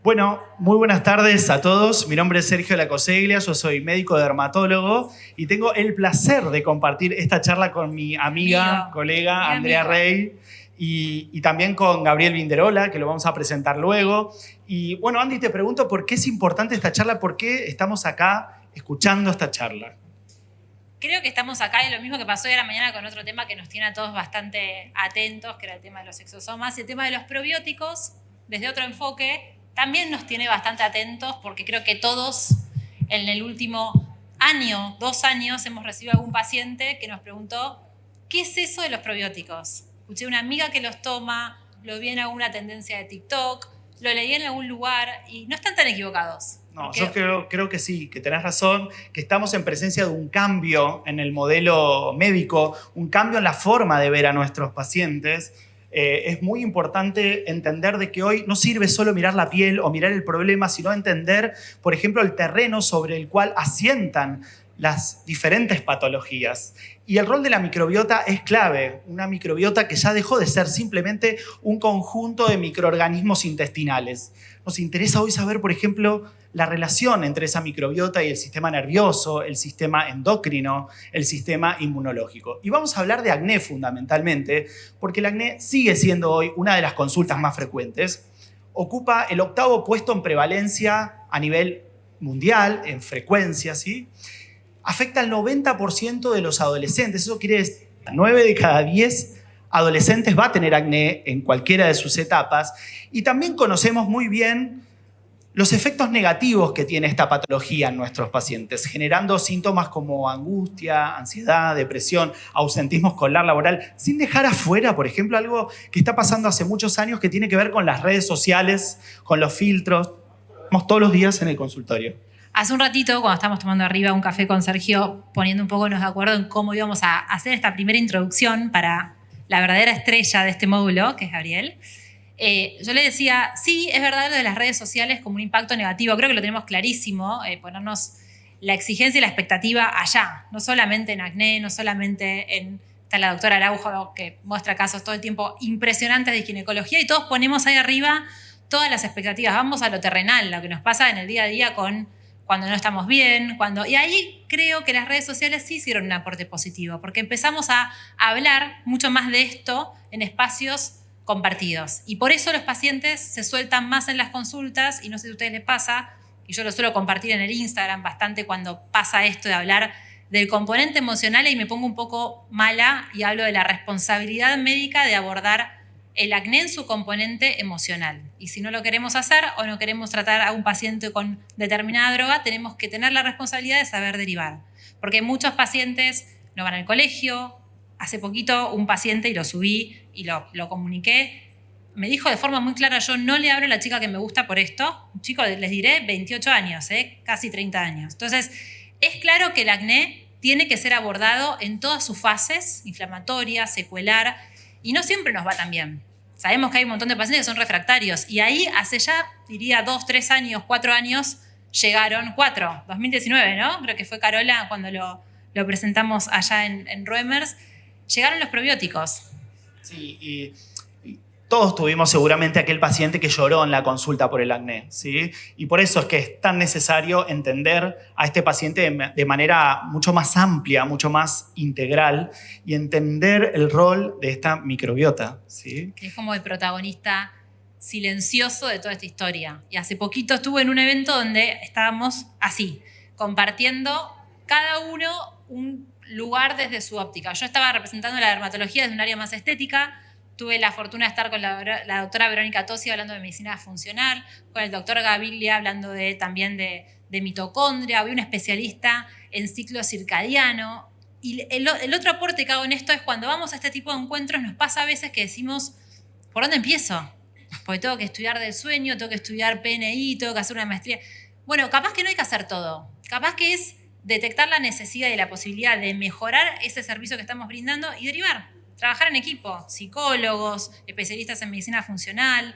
Bueno, muy buenas tardes a todos. Mi nombre es Sergio Lacoseglia, yo soy médico dermatólogo y tengo el placer de compartir esta charla con mi amiga, colega Andrea Rey y también con Gabriel Vinderola, que lo vamos a presentar luego. Y bueno, Andy, te pregunto por qué es importante esta charla, por qué estamos acá escuchando esta charla. Creo que estamos acá y lo mismo que pasó hoy a la mañana con otro tema que nos tiene a todos bastante atentos, que era el tema de los exosomas y el tema de los probióticos, desde otro enfoque, también nos tiene bastante atentos porque creo que todos en el último año, 2 años, hemos recibido algún paciente que nos preguntó ¿qué es eso de los probióticos? Escuché a una amiga que los toma, lo vi en alguna tendencia de TikTok, lo leí en algún lugar y no están tan equivocados. No, yo creo que sí, que tenés razón, que estamos en presencia de un cambio en el modelo médico, un cambio en la forma de ver a nuestros pacientes. Es muy importante entender de que hoy no sirve solo mirar la piel o mirar el problema, sino entender, por ejemplo, el terreno sobre el cual asientan las diferentes patologías. Y el rol de la microbiota es clave, una microbiota que ya dejó de ser simplemente un conjunto de microorganismos intestinales. Nos interesa hoy saber, por ejemplo, la relación entre esa microbiota y el sistema nervioso, el sistema endocrino, el sistema inmunológico. Y vamos a hablar de acné fundamentalmente, porque el acné sigue siendo hoy una de las consultas más frecuentes. Ocupa el 8º puesto en prevalencia a nivel mundial, en frecuencia, ¿sí? Afecta al 90% de los adolescentes. Eso quiere decir que 9 de cada 10 adolescentes va a tener acné en cualquiera de sus etapas. Y también conocemos muy bien los efectos negativos que tiene esta patología en nuestros pacientes, generando síntomas como angustia, ansiedad, depresión, ausentismo escolar, laboral, sin dejar afuera, por ejemplo, algo que está pasando hace muchos años que tiene que ver con las redes sociales, con los filtros. Estamos todos los días en el consultorio. Hace un ratito, cuando estábamos tomando arriba un café con Sergio, poniendo un poco de acuerdo en cómo íbamos a hacer esta primera introducción para la verdadera estrella de este módulo, que es Gabriel, yo le decía, sí, es verdad lo de las redes sociales como un impacto negativo, creo que lo tenemos clarísimo, ponernos la exigencia y la expectativa allá, no solamente en acné, no solamente en... Está la doctora Araujo que muestra casos todo el tiempo impresionantes de ginecología y todos ponemos ahí arriba todas las expectativas, vamos a lo terrenal, lo que nos pasa en el día a día con cuando no estamos bien, y ahí creo que las redes sociales sí hicieron un aporte positivo, porque empezamos a hablar mucho más de esto en espacios compartidos. Y por eso los pacientes se sueltan más en las consultas, y no sé si a ustedes les pasa, y yo lo suelo compartir en el Instagram bastante cuando pasa esto de hablar del componente emocional y me pongo un poco mala y hablo de la responsabilidad médica de abordar el acné en su componente emocional. Y si no lo queremos hacer o no queremos tratar a un paciente con determinada droga, tenemos que tener la responsabilidad de saber derivar. Porque muchos pacientes no van al colegio. Hace poquito un paciente, y lo subí y lo comuniqué, me dijo de forma muy clara, yo no le hablo a la chica que me gusta por esto. Un chico, les diré, 28 años, casi 30 años. Entonces, es claro que el acné tiene que ser abordado en todas sus fases, inflamatoria, secuelar, y no siempre nos va tan bien. Sabemos que hay un montón de pacientes que son refractarios y ahí hace ya, diría, 2, 3 años, 4 años, llegaron 4, 2019, ¿no? Creo que fue Carola cuando lo presentamos allá en Roemers. Llegaron los probióticos. Sí, y todos tuvimos seguramente aquel paciente que lloró en la consulta por el acné, ¿sí? Y por eso es que es tan necesario entender a este paciente de manera mucho más amplia, mucho más integral y entender el rol de esta microbiota, ¿sí? Que es como el protagonista silencioso de toda esta historia. Y hace poquito estuve en un evento donde estábamos así, compartiendo cada uno un lugar desde su óptica. Yo estaba representando la dermatología desde un área más estética. Tuve la fortuna de estar con la doctora Verónica Tosi hablando de medicina funcional, con el doctor Gaviglia hablando también de mitocondria, había un especialista en ciclo circadiano. Y el otro aporte que hago en esto es cuando vamos a este tipo de encuentros, nos pasa a veces que decimos, ¿por dónde empiezo? Porque tengo que estudiar del sueño, tengo que estudiar PNI, tengo que hacer una maestría. Bueno, capaz que no hay que hacer todo. Capaz que es detectar la necesidad y la posibilidad de mejorar ese servicio que estamos brindando y derivar. Trabajar en equipo, psicólogos, especialistas en medicina funcional,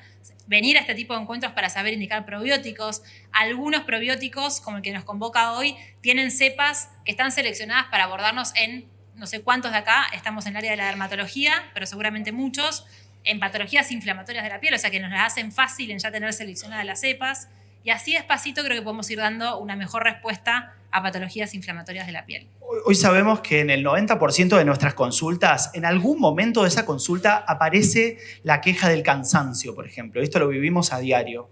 venir a este tipo de encuentros para saber indicar probióticos. Algunos probióticos, como el que nos convoca hoy, tienen cepas que están seleccionadas para abordarnos en no sé cuántos de acá, estamos en el área de la dermatología, pero seguramente muchos, en patologías inflamatorias de la piel, o sea que nos las hacen fácil en ya tener seleccionadas las cepas, y así despacito creo que podemos ir dando una mejor respuesta a patologías inflamatorias de la piel. Hoy sabemos que en el 90% de nuestras consultas, en algún momento de esa consulta aparece la queja del cansancio, por ejemplo. Esto lo vivimos a diario.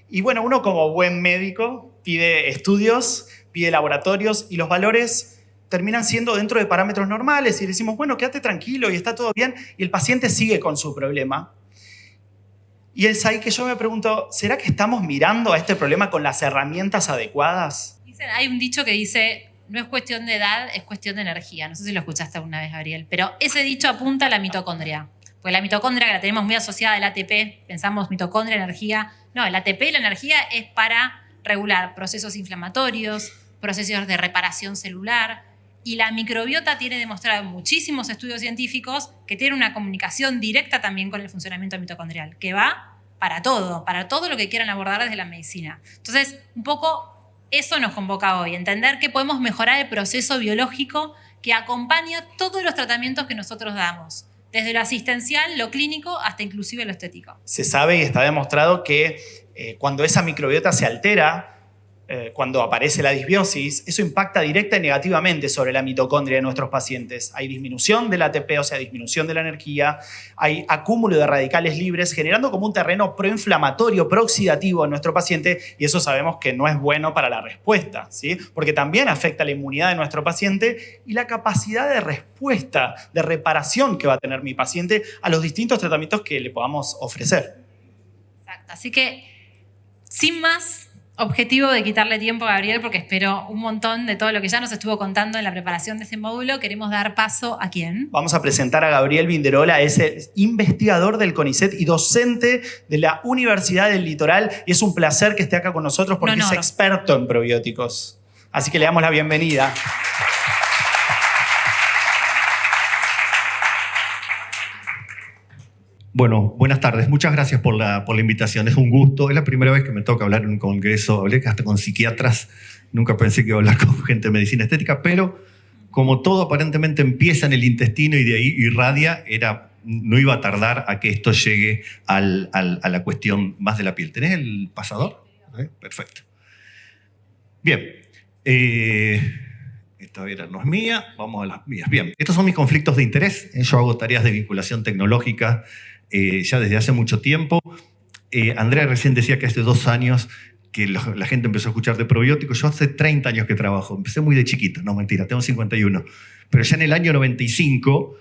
Y bueno, uno como buen médico pide estudios, pide laboratorios y los valores terminan siendo dentro de parámetros normales y decimos, bueno, quédate tranquilo y está todo bien, y el paciente sigue con su problema. Y es ahí que yo me pregunto, ¿será que estamos mirando a este problema con las herramientas adecuadas? Hay un dicho que dice, no es cuestión de edad, es cuestión de energía. No sé si lo escuchaste alguna vez, Gabriel, pero ese dicho apunta a la mitocondria. Pues la mitocondria, que la tenemos muy asociada al ATP, pensamos mitocondria, energía. No, el ATP y la energía es para regular procesos inflamatorios, procesos de reparación celular. Y la microbiota tiene demostrado en muchísimos estudios científicos que tiene una comunicación directa también con el funcionamiento mitocondrial, que va para todo lo que quieran abordar desde la medicina. Entonces, un poco eso nos convoca hoy, entender que podemos mejorar el proceso biológico que acompaña todos los tratamientos que nosotros damos, desde lo asistencial, lo clínico, hasta inclusive lo estético. Se sabe y está demostrado que cuando esa microbiota se altera, cuando aparece la disbiosis, eso impacta directa y negativamente sobre la mitocondria de nuestros pacientes. Hay disminución del ATP, o sea, disminución de la energía, hay acúmulo de radicales libres, generando como un terreno proinflamatorio, prooxidativo en nuestro paciente, y eso sabemos que no es bueno para la respuesta, ¿sí? Porque también afecta la inmunidad de nuestro paciente y la capacidad de respuesta, de reparación que va a tener mi paciente a los distintos tratamientos que le podamos ofrecer. Exacto, así que, sin más, objetivo de quitarle tiempo a Gabriel, porque espero un montón de todo lo que ya nos estuvo contando en la preparación de este módulo. Queremos dar paso ¿a quién? Vamos a presentar a Gabriel Vinderola, es el investigador del CONICET y docente de la Universidad del Litoral. Y es un placer que esté acá con nosotros porque es experto en probióticos. Así que le damos la bienvenida. Bueno, buenas tardes. Muchas gracias por la invitación. Es un gusto. Es la primera vez que me toca hablar en un congreso. Hablé hasta con psiquiatras. Nunca pensé que iba a hablar con gente de medicina estética, pero como todo aparentemente empieza en el intestino y de ahí irradia, no iba a tardar a que esto llegue a la cuestión más de la piel. ¿Tenés el pasador? Perfecto. Bien. Esta vera no es mía. Vamos a las mías. Bien. Estos son mis conflictos de interés. Yo hago tareas de vinculación tecnológica ya desde hace mucho tiempo. Andrea recién decía que hace 2 años que la gente empezó a escuchar de probióticos. Yo hace 30 años que trabajo. Empecé muy de chiquito, no mentira, tengo 51. Pero ya en el año 95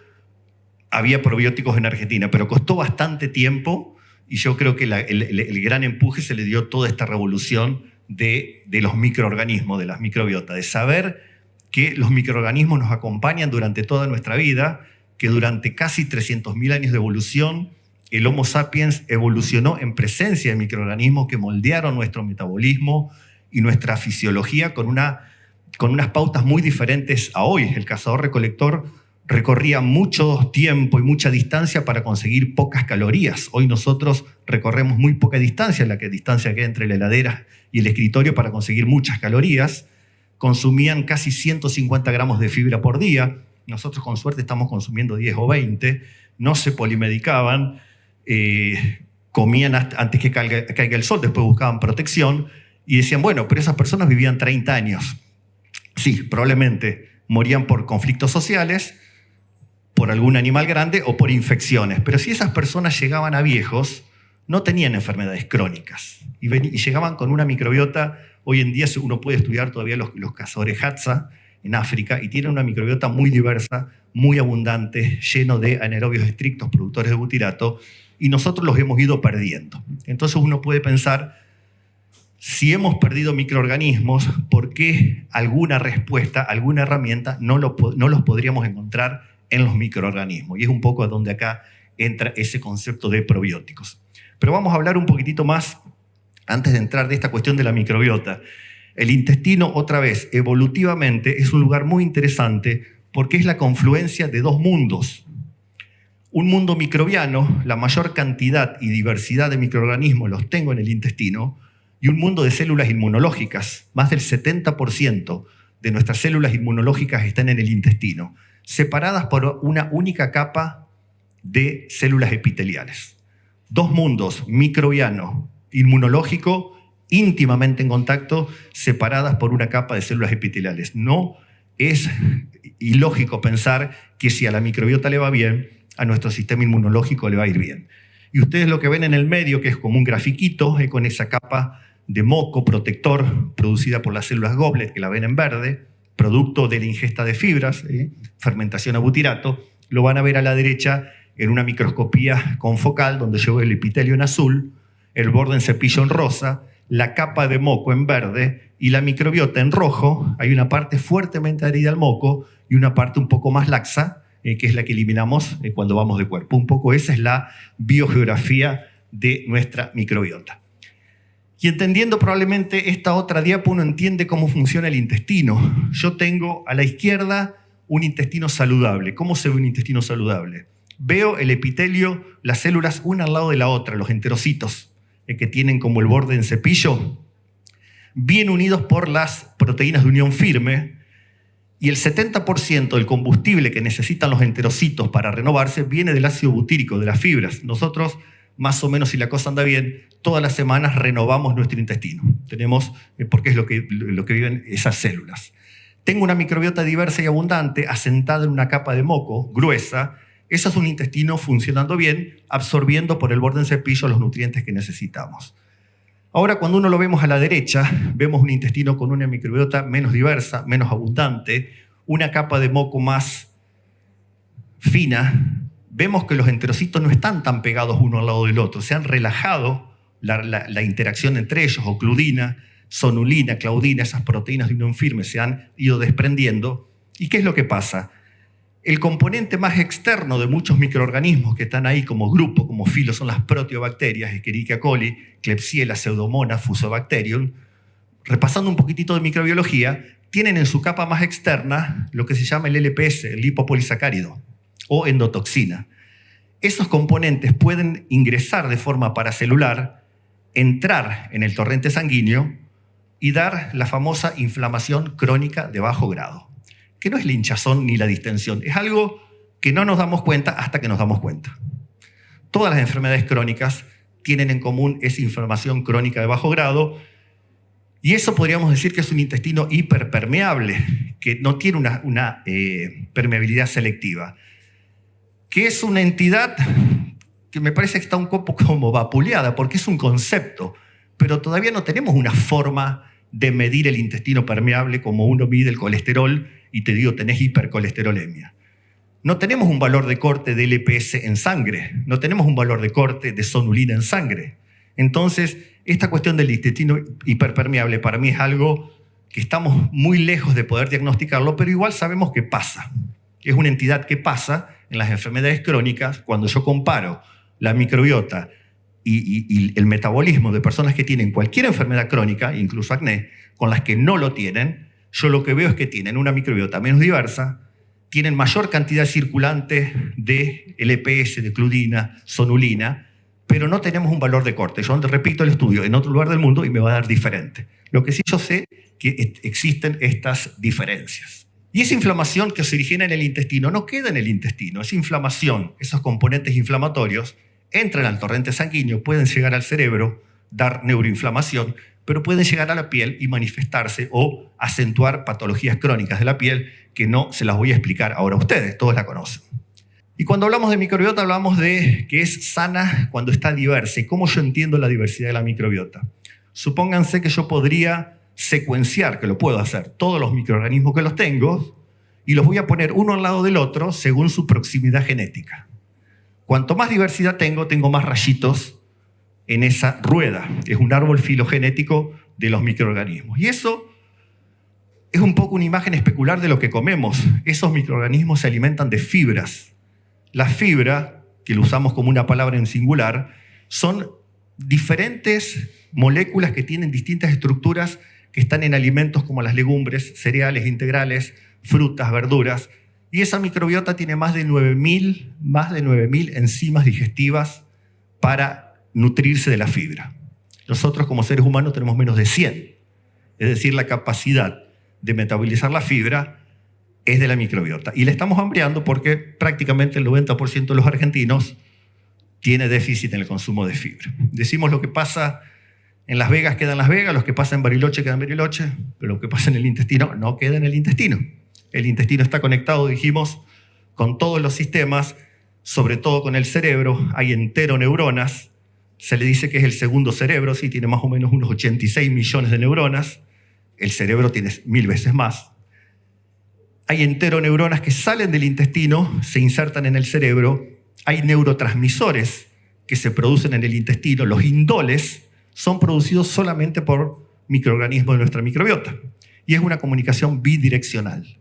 había probióticos en Argentina, pero costó bastante tiempo y yo creo que el gran empuje se le dio toda esta revolución de los microorganismos, de las microbiotas, de saber que los microorganismos nos acompañan durante toda nuestra vida, que durante casi 300.000 años de evolución, el Homo sapiens evolucionó en presencia de microorganismos que moldearon nuestro metabolismo y nuestra fisiología con unas pautas muy diferentes a hoy. El cazador-recolector recorría mucho tiempo y mucha distancia para conseguir pocas calorías. Hoy nosotros recorremos muy poca distancia, la distancia que hay entre la heladera y el escritorio, para conseguir muchas calorías. Consumían casi 150 gramos de fibra por día. Nosotros con suerte estamos consumiendo 10 o 20. No se polimedicaban, comían antes que caiga el sol, después buscaban protección y decían, bueno, pero esas personas vivían 30 años. Sí, probablemente morían por conflictos sociales, por algún animal grande o por infecciones. Pero si esas personas llegaban a viejos, no tenían enfermedades crónicas y llegaban con una microbiota. Hoy en día uno puede estudiar todavía los cazadores Hadza en África y tienen una microbiota muy diversa, muy abundante, lleno de anaerobios estrictos, productores de butirato, y nosotros los hemos ido perdiendo. Entonces uno puede pensar, si hemos perdido microorganismos, ¿por qué alguna respuesta, alguna herramienta no los podríamos encontrar en los microorganismos? Y es un poco a donde acá entra ese concepto de probióticos. Pero vamos a hablar un poquitito más, antes de entrar de esta cuestión de la microbiota. El intestino, otra vez, evolutivamente, es un lugar muy interesante porque es la confluencia de 2 mundos. Un mundo microbiano, la mayor cantidad y diversidad de microorganismos los tengo en el intestino, y un mundo de células inmunológicas. Más del 70% de nuestras células inmunológicas están en el intestino, separadas por una única capa de células epiteliales. Dos mundos, microbiano, inmunológico, íntimamente en contacto, separadas por una capa de células epiteliales. No es ilógico pensar que si a la microbiota le va bien, a nuestro sistema inmunológico le va a ir bien. Y ustedes lo que ven en el medio, que es como un grafiquito, con esa capa de moco protector producida por las células Goblet, que la ven en verde, producto de la ingesta de fibras, fermentación a butirato, lo van a ver a la derecha en una microscopía confocal, donde yo veo el epitelio en azul, el borde en cepillo en rosa, la capa de moco en verde y la microbiota en rojo. Hay una parte fuertemente adherida al moco y una parte un poco más laxa, que es la que eliminamos cuando vamos de cuerpo. Un poco esa es la biogeografía de nuestra microbiota. Y entendiendo probablemente esta otra diapo, uno entiende cómo funciona el intestino. Yo tengo a la izquierda un intestino saludable. ¿Cómo se ve un intestino saludable? Veo el epitelio, las células una al lado de la otra, los enterocitos, que tienen como el borde en cepillo, bien unidos por las proteínas de unión firme, y el 70% del combustible que necesitan los enterocitos para renovarse viene del ácido butírico, de las fibras. Nosotros, más o menos, si la cosa anda bien, todas las semanas renovamos nuestro intestino. Tenemos, porque es lo que viven esas células. Tengo una microbiota diversa y abundante, asentada en una capa de moco gruesa. Eso es un intestino funcionando bien, absorbiendo por el borde en cepillo los nutrientes que necesitamos. Ahora, cuando uno lo vemos a la derecha, vemos un intestino con una microbiota menos diversa, menos abundante, una capa de moco más fina. Vemos que los enterocitos no están tan pegados uno al lado del otro, se han relajado la interacción entre ellos, ocludina, sonulina, claudina, esas proteínas de unión firme se han ido desprendiendo. ¿Y qué es lo que pasa? El componente más externo de muchos microorganismos que están ahí como grupo, como filo, son las proteobacterias, Escherichia coli, Klebsiella, Pseudomonas, Fusobacterium. Repasando un poquitito de microbiología, tienen en su capa más externa lo que se llama el LPS, el lipopolisacárido, o endotoxina. Esos componentes pueden ingresar de forma paracelular, entrar en el torrente sanguíneo y dar la famosa inflamación crónica de bajo grado, que no es la hinchazón ni la distensión, es algo que no nos damos cuenta hasta que nos damos cuenta. Todas las enfermedades crónicas tienen en común esa inflamación crónica de bajo grado, y eso podríamos decir que es un intestino hiperpermeable, que no tiene una permeabilidad selectiva, que es una entidad que me parece que está un poco como vapuleada, porque es un concepto, pero todavía no tenemos una forma de medir el intestino permeable como uno mide el colesterol y te digo, tenés hipercolesterolemia. No tenemos un valor de corte de LPS en sangre, no tenemos un valor de corte de sonulina en sangre. Entonces, esta cuestión del intestino hiperpermeable para mí es algo que estamos muy lejos de poder diagnosticarlo, pero igual sabemos que pasa. Es una entidad que pasa en las enfermedades crónicas. Cuando yo comparo la microbiota y el metabolismo de personas que tienen cualquier enfermedad crónica, incluso acné, con las que no lo tienen, yo lo que veo es que tienen una microbiota menos diversa, tienen mayor cantidad circulante de LPS, de claudina, sonulina, pero no tenemos un valor de corte. Yo repito el estudio en otro lugar del mundo y me va a dar diferente. Lo que sí yo sé que existen estas diferencias. Y esa inflamación que se origina en el intestino no queda en el intestino. Esa inflamación, esos componentes inflamatorios, entran al torrente sanguíneo, pueden llegar al cerebro, dar neuroinflamación, pero pueden llegar a la piel y manifestarse o acentuar patologías crónicas de la piel que no se las voy a explicar ahora a ustedes, todos la conocen. Y cuando hablamos de microbiota hablamos de que es sana cuando está diversa. ¿Y cómo yo entiendo la diversidad de la microbiota? Supónganse que yo podría secuenciar, que lo puedo hacer, todos los microorganismos que los tengo y los voy a poner uno al lado del otro según su proximidad genética. Cuanto más diversidad tengo más rayitos en esa rueda. Es un árbol filogenético de los microorganismos. Y eso es un poco una imagen especular de lo que comemos. Esos microorganismos se alimentan de fibras. La fibra, que lo usamos como una palabra en singular, son diferentes moléculas que tienen distintas estructuras que están en alimentos como las legumbres, cereales integrales, frutas, verduras. Y esa microbiota tiene más de 9.000 enzimas digestivas para nutrirse de la fibra. Nosotros como seres humanos tenemos menos de 100. Es decir, la capacidad de metabolizar la fibra es de la microbiota. Y la estamos ampliando porque prácticamente el 90% de los argentinos tiene déficit en el consumo de fibra. Decimos lo que pasa en Las Vegas queda en Las Vegas, lo que pasa en Bariloche queda en Bariloche, pero lo que pasa en el intestino no queda en el intestino. El intestino está conectado, dijimos, con todos los sistemas, sobre todo con el cerebro. Hay enteroneuronas, se le dice que es el segundo cerebro, sí, tiene más o menos unos 86 millones de neuronas. El cerebro tiene 1000 veces más. Hay enteroneuronas que salen del intestino, se insertan en el cerebro. Hay neurotransmisores que se producen en el intestino. Los indoles son producidos solamente por microorganismos de nuestra microbiota. Y es una comunicación bidireccional.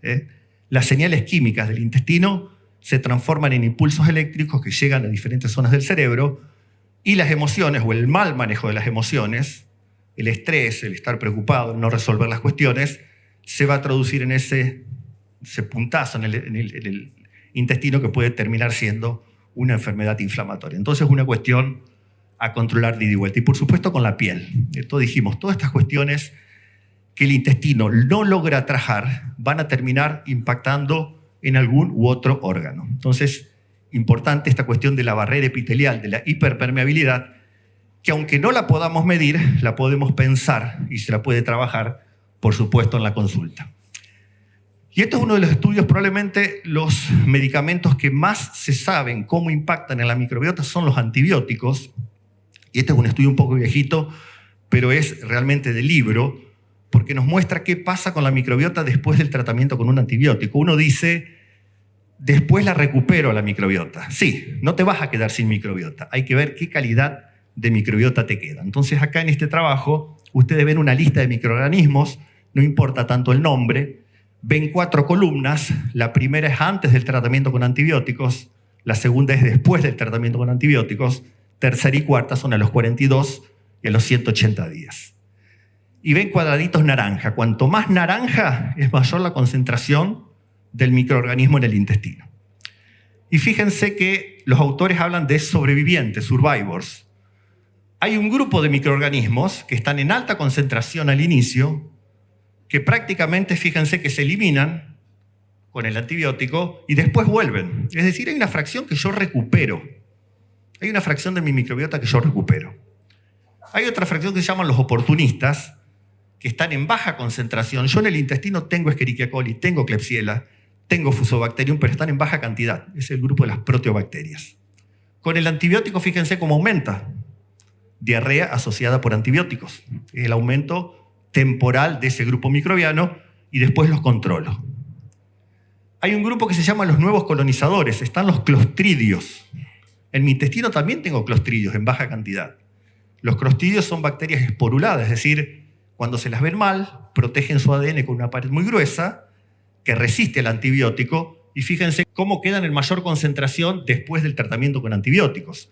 Las señales químicas del intestino se transforman en impulsos eléctricos que llegan a diferentes zonas del cerebro, y las emociones o el mal manejo de las emociones, el estrés, el estar preocupado, el no resolver las cuestiones, se va a traducir en ese puntazo en el intestino que puede terminar siendo una enfermedad inflamatoria. Entonces es una cuestión a controlar de ida y vuelta. Y por supuesto con la piel. Esto dijimos, todas estas cuestiones que el intestino no logra trabajar van a terminar impactando en algún u otro órgano. Entonces, importante esta cuestión de la barrera epitelial, de la hiperpermeabilidad, que aunque no la podamos medir, la podemos pensar y se la puede trabajar, por supuesto, en la consulta. Y esto es uno de los estudios, probablemente los medicamentos que más se saben cómo impactan en la microbiota son los antibióticos. Y este es un estudio un poco viejito, pero es realmente de libro, porque nos muestra qué pasa con la microbiota después del tratamiento con un antibiótico. Uno dice, después la recupero la microbiota. Sí, no te vas a quedar sin microbiota. Hay que ver qué calidad de microbiota te queda. Entonces acá en este trabajo ustedes ven una lista de microorganismos, no importa tanto el nombre, ven 4 columnas. La primera es antes del tratamiento con antibióticos, la segunda es después del tratamiento con antibióticos, tercera y cuarta son a los 42 y a los 180 días. Y ven cuadraditos naranja. Cuanto más naranja, es mayor la concentración del microorganismo en el intestino. Y fíjense que los autores hablan de sobrevivientes, survivors. Hay un grupo de microorganismos que están en alta concentración al inicio, que prácticamente, fíjense, que se eliminan con el antibiótico y después vuelven. Es decir, hay una fracción que yo recupero. Hay una fracción de mi microbiota que yo recupero. Hay otra fracción que se llaman los oportunistas, que están en baja concentración. Yo en el intestino tengo Escherichia coli, tengo Klebsiella, tengo Fusobacterium, pero están en baja cantidad. Es el grupo de las proteobacterias. Con el antibiótico, fíjense cómo aumenta. Diarrea asociada por antibióticos. Es el aumento temporal de ese grupo microbiano y después los controlo. Hay un grupo que se llama los nuevos colonizadores. Están los clostridios. En mi intestino también tengo clostridios en baja cantidad. Los clostridios son bacterias esporuladas, es decir, cuando se las ven mal, protegen su ADN con una pared muy gruesa que resiste al antibiótico, y fíjense cómo quedan en mayor concentración después del tratamiento con antibióticos.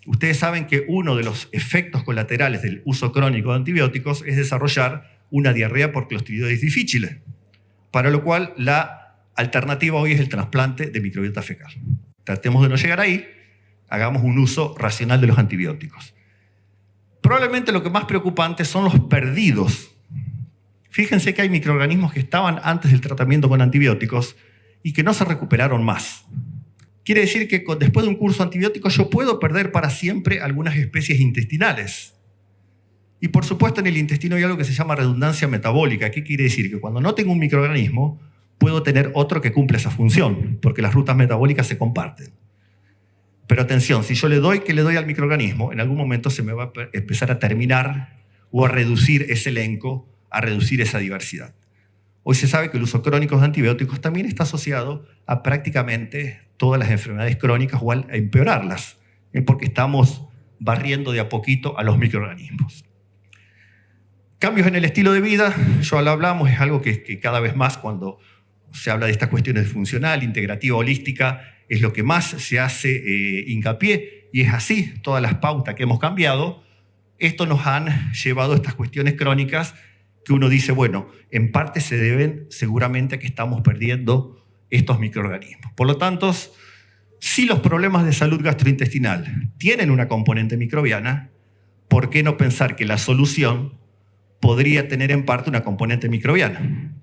Ustedes saben que uno de los efectos colaterales del uso crónico de antibióticos es desarrollar una diarrea por Clostridioides difficile, para lo cual la alternativa hoy es el trasplante de microbiota fecal. Tratemos de no llegar ahí, hagamos un uso racional de los antibióticos. Probablemente lo que más preocupante son los perdidos. Fíjense que hay microorganismos que estaban antes del tratamiento con antibióticos y que no se recuperaron más. Quiere decir que después de un curso antibiótico yo puedo perder para siempre algunas especies intestinales. Y por supuesto en el intestino hay algo que se llama redundancia metabólica. ¿Qué quiere decir? Que cuando no tengo un microorganismo, puedo tener otro que cumple esa función, porque las rutas metabólicas se comparten. Pero atención, si yo le doy al microorganismo, en algún momento se me va a empezar a terminar o a reducir ese elenco, a reducir esa diversidad. Hoy se sabe que el uso crónico de antibióticos también está asociado a prácticamente todas las enfermedades crónicas o a empeorarlas, porque estamos barriendo de a poquito a los microorganismos. Cambios en el estilo de vida, ya lo hablamos, es algo que cada vez más cuando se habla de estas cuestiones de funcional, integrativa, holística, es lo que más se hace hincapié, y es así, todas las pautas que hemos cambiado, esto nos han llevado a estas cuestiones crónicas que uno dice, bueno, en parte se deben seguramente a que estamos perdiendo estos microorganismos. Por lo tanto, si los problemas de salud gastrointestinal tienen una componente microbiana, ¿por qué no pensar que la solución podría tener en parte una componente microbiana?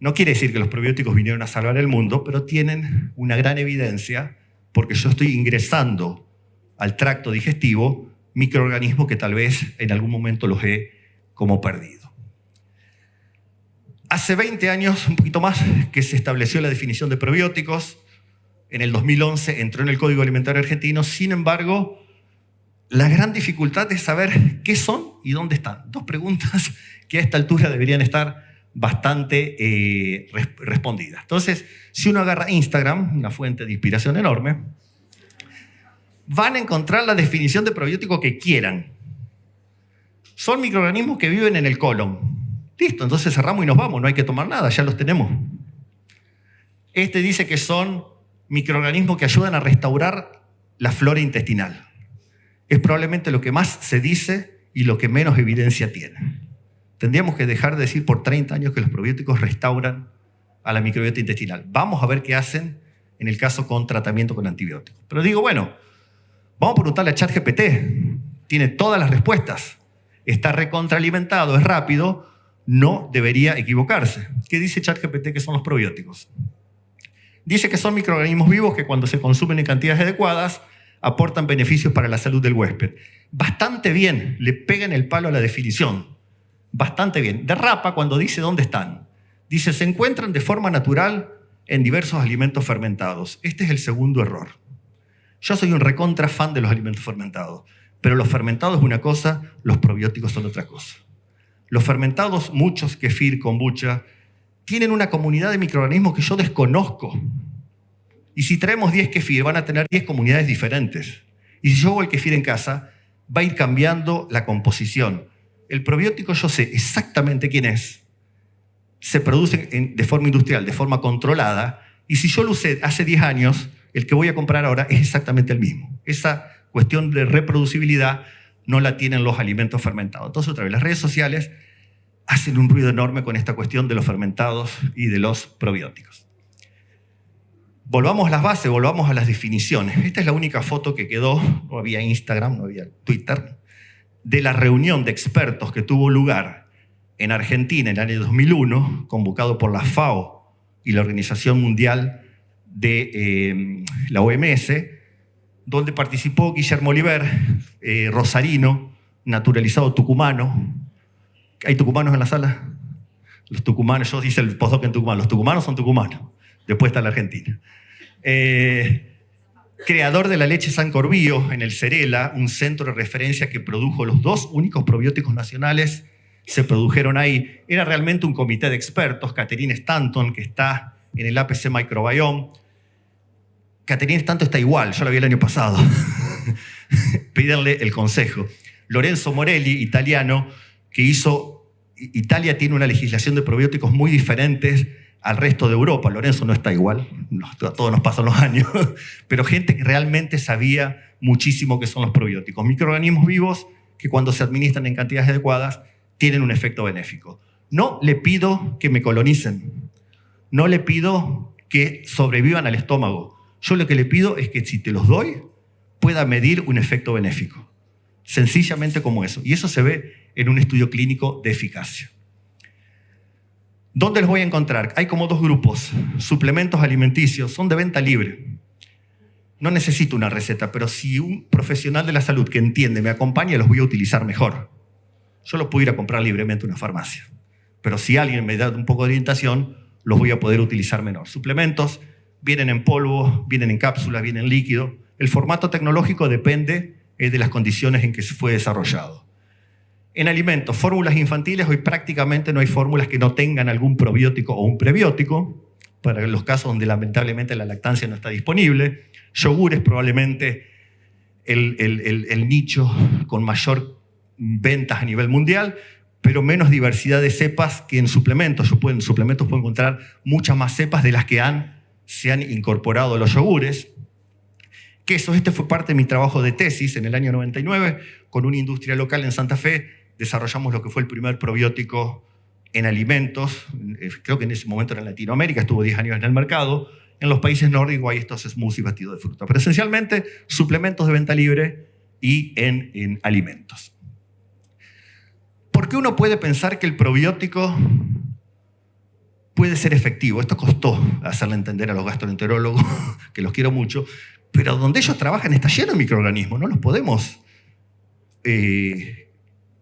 No quiere decir que los probióticos vinieron a salvar el mundo, pero tienen una gran evidencia porque yo estoy ingresando al tracto digestivo microorganismos que tal vez en algún momento los he como perdido. Hace 20 años, un poquito más, que se estableció la definición de probióticos. En el 2011 entró en el Código Alimentario Argentino. Sin embargo, la gran dificultad es saber qué son y dónde están. Dos preguntas que a esta altura deberían estar bastante respondidas. Entonces, si uno agarra Instagram, una fuente de inspiración enorme, van a encontrar la definición de probiótico que quieran. Son microorganismos que viven en el colon. Listo, entonces cerramos y nos vamos, no hay que tomar nada, ya los tenemos. Este dice que son microorganismos que ayudan a restaurar la flora intestinal. Es probablemente lo que más se dice y lo que menos evidencia tiene. Tendríamos que dejar de decir por 30 años que los probióticos restauran a la microbiota intestinal. Vamos a ver qué hacen en el caso con tratamiento con antibióticos. Pero digo, bueno, vamos a preguntarle a ChatGPT. Tiene todas las respuestas. Está recontraalimentado, es rápido, no debería equivocarse. ¿Qué dice ChatGPT que son los probióticos? Dice que son microorganismos vivos que cuando se consumen en cantidades adecuadas aportan beneficios para la salud del huésped. Bastante bien, le pegan el palo a la definición. Bastante bien. Derrapa cuando dice dónde están. Dice, se encuentran de forma natural en diversos alimentos fermentados. Este es el segundo error. Yo soy un recontra fan de los alimentos fermentados, pero los fermentados es una cosa, los probióticos son otra cosa. Los fermentados, muchos, kefir, kombucha, tienen una comunidad de microorganismos que yo desconozco. Y si traemos 10 kefir, van a tener 10 comunidades diferentes. Y si yo hago el kefir en casa, va a ir cambiando la composición. El probiótico yo sé exactamente quién es. Se produce de forma industrial, de forma controlada. Y si yo lo usé hace 10 años, el que voy a comprar ahora es exactamente el mismo. Esa cuestión de reproducibilidad no la tienen los alimentos fermentados. Entonces, otra vez, las redes sociales hacen un ruido enorme con esta cuestión de los fermentados y de los probióticos. Volvamos a las bases, volvamos a las definiciones. Esta es la única foto que quedó, no había Instagram, no había Twitter, de la reunión de expertos que tuvo lugar en Argentina en el año 2001, convocado por la FAO y la Organización Mundial de la OMS, donde participó Guillermo Oliver, rosarino, naturalizado tucumano. ¿Hay tucumanos en la sala? Los tucumanos, yo hice el postdoc en Tucumán, los tucumanos son tucumanos, después está la Argentina. Creador de la leche San Corvío en el Cerela, un centro de referencia que produjo los 2 únicos probióticos nacionales, se produjeron ahí. Era realmente un comité de expertos. Catherine Stanton, que está en el APC Microbiome. Catherine Stanton está igual, yo la vi el año pasado. Pedirle el consejo. Lorenzo Morelli, italiano, que hizo... Italia tiene una legislación de probióticos muy diferentes al resto de Europa. Lorenzo no está igual, a todos nos pasan los años, pero gente que realmente sabía muchísimo qué son los probióticos. Microorganismos vivos que cuando se administran en cantidades adecuadas tienen un efecto benéfico. No le pido que me colonicen, no le pido que sobrevivan al estómago. Yo lo que le pido es que si te los doy, pueda medir un efecto benéfico. Sencillamente como eso. Y eso se ve en un estudio clínico de eficacia. ¿Dónde los voy a encontrar? Hay como 2 grupos. Suplementos alimenticios, son de venta libre. No necesito una receta, pero si un profesional de la salud que entiende me acompaña, los voy a utilizar mejor. Yo los puedo ir a comprar libremente en una farmacia. Pero si alguien me da un poco de orientación, los voy a poder utilizar menor. Suplementos vienen en polvo, vienen en cápsulas, vienen en líquido. El formato tecnológico depende de las condiciones en que se fue desarrollado. En alimentos, fórmulas infantiles, hoy prácticamente no hay fórmulas que no tengan algún probiótico o un prebiótico, para los casos donde lamentablemente la lactancia no está disponible. Yogur es probablemente el nicho con mayor ventas a nivel mundial, pero menos diversidad de cepas que en suplementos. En suplementos puedo encontrar muchas más cepas de las que se han incorporado a los yogures. Quesos, este fue parte de mi trabajo de tesis en el año 99, con una industria local en Santa Fe. Desarrollamos lo que fue el primer probiótico en alimentos. Creo que en ese momento era en Latinoamérica, estuvo 10 años en el mercado. En los países nórdicos hay estos smoothies batidos de fruta. Pero esencialmente, suplementos de venta libre y en alimentos. ¿Por qué uno puede pensar que el probiótico puede ser efectivo. Esto costó hacerle entender a los gastroenterólogos, que los quiero mucho, pero donde ellos trabajan está lleno de microorganismos, no los podemos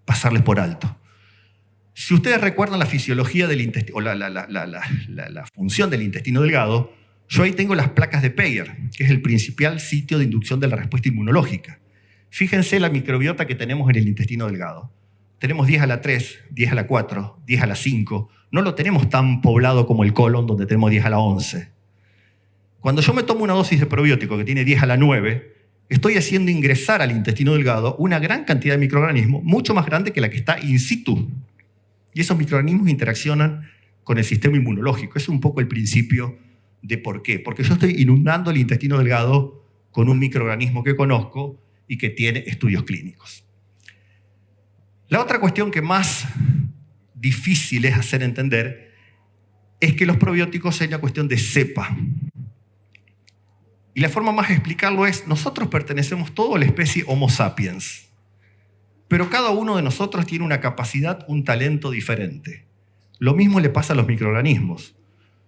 pasarles por alto. Si ustedes recuerdan la fisiología del intestino, o la función del intestino delgado, yo ahí tengo las placas de Peyer, que es el principal sitio de inducción de la respuesta inmunológica. Fíjense la microbiota que tenemos en el intestino delgado. Tenemos 10 a la 3, 10 a la 4, 10 a la 5. No lo tenemos tan poblado como el colon, donde tenemos 10 a la 11. Cuando yo me tomo una dosis de probiótico que tiene 10 a la 9, estoy haciendo ingresar al intestino delgado una gran cantidad de microorganismos, mucho más grande que la que está in situ. Y esos microorganismos interaccionan con el sistema inmunológico. Es un poco el principio de por qué. Porque yo estoy inundando el intestino delgado con un microorganismo que conozco y que tiene estudios clínicos. La otra cuestión que más difícil es hacer entender es que los probióticos son una cuestión de cepa. Y la forma más de explicarlo es, nosotros pertenecemos todos a la especie Homo sapiens, pero cada uno de nosotros tiene una capacidad, un talento diferente. Lo mismo le pasa a los microorganismos.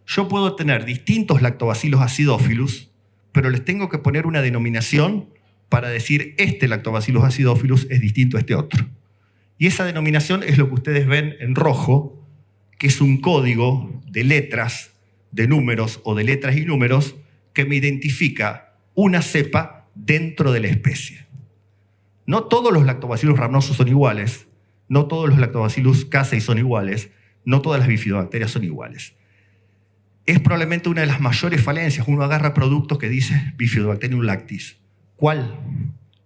Yo puedo tener distintos lactobacillus acidophilus, pero les tengo que poner una denominación para decir este lactobacillus acidophilus es distinto a este otro. Y esa denominación es lo que ustedes ven en rojo, que es un código de letras, de números o de letras y números que me identifica una cepa dentro de la especie. No todos los lactobacillus rhamnosus son iguales, no todos los lactobacillus casei son iguales, no todas las bifidobacterias son iguales. Es probablemente una de las mayores falencias. Uno agarra productos que dice Bifidobacterium lactis. ¿Cuál?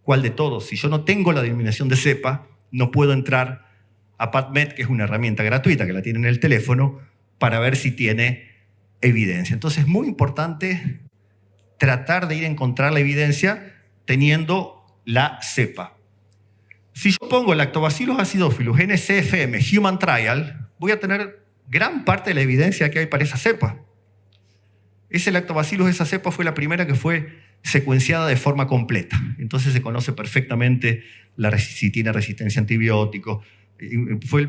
¿Cuál de todos? Si yo no tengo la denominación de cepa, no puedo entrar a PubMed, que es una herramienta gratuita que la tiene en el teléfono, para ver si tiene evidencia. Entonces es muy importante tratar de ir a encontrar la evidencia teniendo la cepa. Si yo pongo Lactobacillus acidophilus NCFM Human Trial, voy a tener gran parte de la evidencia que hay para esa cepa. Ese lactobacillus, esa cepa fue la primera que fue secuenciada de forma completa. Entonces se conoce perfectamente si tiene resistencia a antibióticos. Fue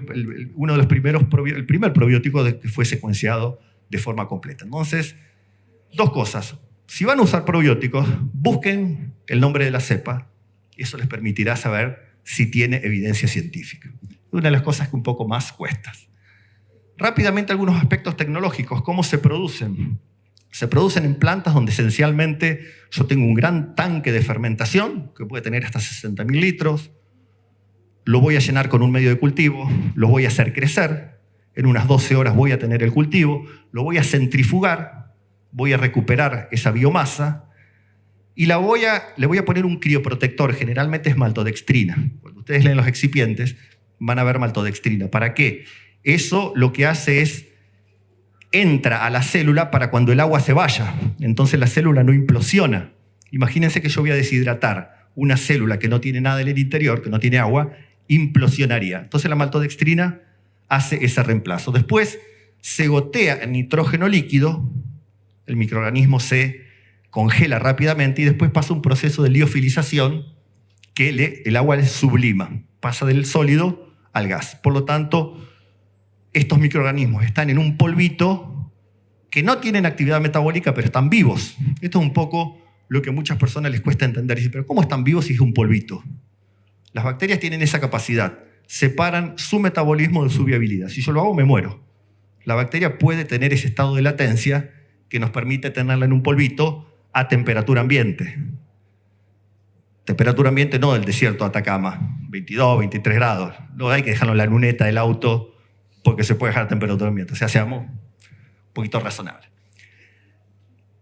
uno de los primeros, el primer probiótico que fue secuenciado de forma completa. Entonces, dos cosas. Si van a usar probióticos, busquen el nombre de la cepa. Eso les permitirá saber si tiene evidencia científica. Una de las cosas que un poco más cuesta. Rápidamente algunos aspectos tecnológicos. ¿Cómo se producen? Se producen en plantas donde esencialmente yo tengo un gran tanque de fermentación que puede tener hasta 60.000 litros. Lo voy a llenar con un medio de cultivo, lo voy a hacer crecer. En unas 12 horas voy a tener el cultivo, lo voy a centrifugar, voy a recuperar esa biomasa y le voy a poner un crioprotector, generalmente es maltodextrina. Cuando ustedes leen los excipientes van a ver maltodextrina. ¿Para qué? Eso lo que hace es entra a la célula para cuando el agua se vaya. Entonces la célula no implosiona. Imagínense que yo voy a deshidratar una célula que no tiene nada en el interior, que no tiene agua, implosionaría. Entonces la maltodextrina hace ese reemplazo. Después se gotea en nitrógeno líquido, el microorganismo se congela rápidamente y después pasa un proceso de liofilización que el agua le sublima, pasa del sólido al gas. Por lo tanto, estos microorganismos están en un polvito que no tienen actividad metabólica, pero están vivos. Esto es un poco lo que a muchas personas les cuesta entender. Dicen, pero ¿cómo están vivos si es un polvito? Las bacterias tienen esa capacidad. Separan su metabolismo de su viabilidad. Si yo lo hago, me muero. La bacteria puede tener ese estado de latencia que nos permite tenerla en un polvito a temperatura ambiente. Temperatura ambiente no del desierto de Atacama, 22, 23 grados. No hay que dejarlo en la luneta del auto porque se puede dejar a temperatura ambiente. O sea, seamos un poquito razonables.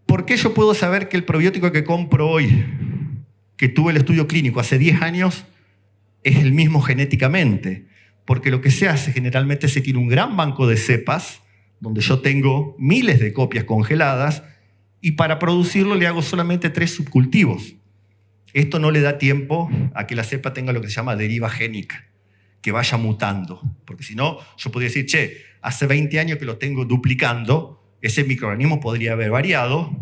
¿Por qué yo puedo saber que el probiótico que compro hoy, que tuve el estudio clínico hace 10 años, es el mismo genéticamente? Porque lo que se hace generalmente se tiene un gran banco de cepas, donde yo tengo miles de copias congeladas, y para producirlo le hago solamente 3 subcultivos. Esto no le da tiempo a que la cepa tenga lo que se llama deriva génica, que vaya mutando. Porque si no, yo podría decir, che, hace 20 años que lo tengo duplicando, ese microorganismo podría haber variado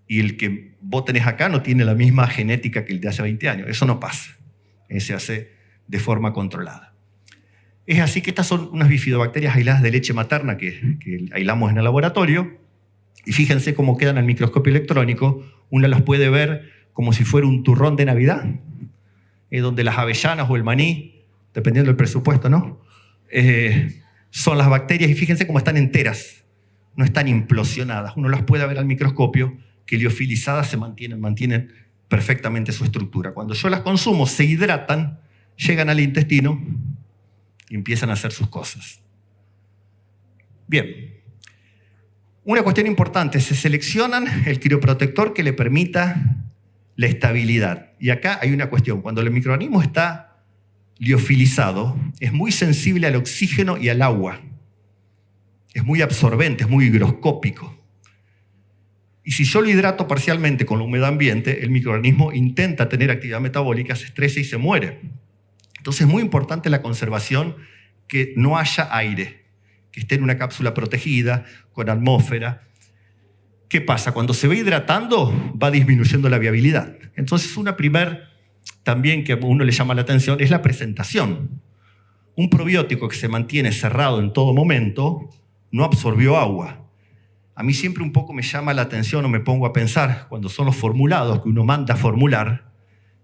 y el que vos tenés acá no tiene la misma genética que el de hace 20 años. Eso no pasa. Se hace de forma controlada. Es así que estas son unas bifidobacterias aisladas de leche materna que aislamos en el laboratorio. Y fíjense cómo quedan al microscopio electrónico. Uno las puede ver como si fuera un turrón de Navidad, donde las avellanas o el maní, dependiendo del presupuesto, ¿no? Son las bacterias y fíjense cómo están enteras, no están implosionadas. Uno las puede ver al microscopio, que liofilizadas se mantienen perfectamente su estructura. Cuando yo las consumo, se hidratan, llegan al intestino y empiezan a hacer sus cosas. Bien. Una cuestión importante, se seleccionan el crioprotector que le permita la estabilidad. Y acá hay una cuestión, cuando el microorganismo está liofilizado, es muy sensible al oxígeno y al agua. Es muy absorbente, es muy higroscópico. Y si yo lo hidrato parcialmente con la humedad ambiente, el microorganismo intenta tener actividad metabólica, se estresa y se muere. Entonces es muy importante la conservación, que no haya aire, que esté en una cápsula protegida, con atmósfera. ¿Qué pasa? Cuando se va hidratando, va disminuyendo la viabilidad. Entonces, una primer también que a uno le llama la atención es la presentación. Un probiótico que se mantiene cerrado en todo momento no absorbió agua. A mí siempre un poco me llama la atención o me pongo a pensar, cuando son los formulados que uno manda a formular,